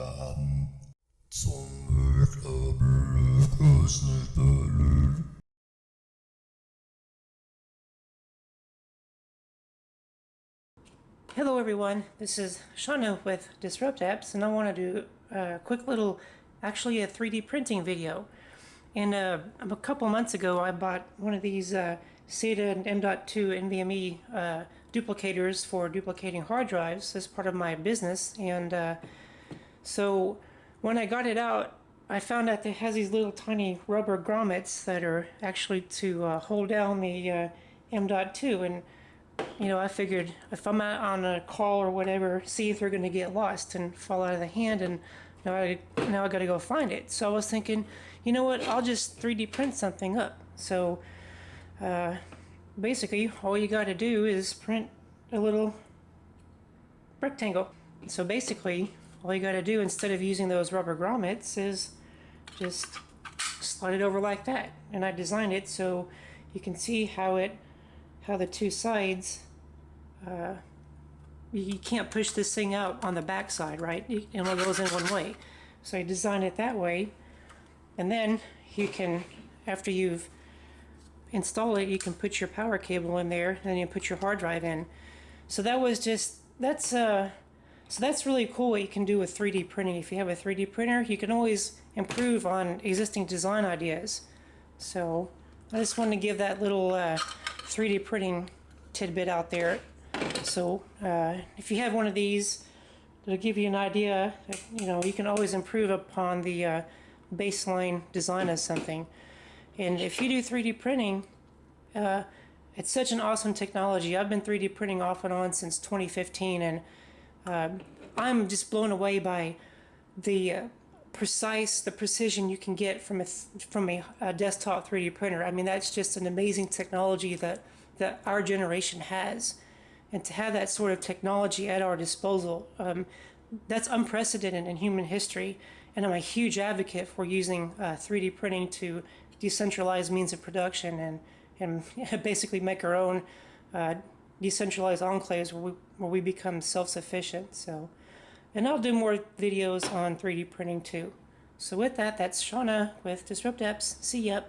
mann som vägrar bruka snuttelur. Hello everyone, this is Shauna with Disrupt Apps, and I want to do a quick little, actually a 3D printing video. And a couple months ago I bought one of these SATA and M.2 NVMe duplicators for duplicating hard drives as part of my business. And so when I got it out, I found out that it has these little tiny rubber grommets that are actually to hold down the M.2. And you know, I figured if I'm out on a call or whatever, see if they're going to get lost and fall out of the hand, and now I got to go find it. So I was thinking, you know what, I'll just 3D print something up. So basically all you got to do is print a little rectangle. So basically all you got to do, instead of using those rubber grommets, is just slide it over like that. And I designed it so you can see how the two sides, you can't push this thing out on the back side, right? It only goes in one way. So I designed it that way, and then you can, after you've installed it, you can put your power cable in there, and then you put your hard drive in. So that was just, so that's really cool what you can do with 3D printing. If you have a 3D printer, you can always improve on existing design ideas. So I just wanted to give that little 3D printing tidbit out there. So if you have one of these, it'll give you an idea that, you know, you can always improve upon the baseline design of something. And if you do 3D printing, it's such an awesome technology. I've been 3D printing off and on since 2015, and I'm just blown away by the precision you can get from a desktop 3D printer. I mean, that's just an amazing technology that our generation has, and to have that sort of technology at our disposal, that's unprecedented in human history. And I'm a huge advocate for using 3D printing to decentralize means of production and basically make our own decentralized enclaves where we become self-sufficient. So, and I'll do more videos on 3D printing too. So with that, that's Shauna with Disrupt Apps. See ya.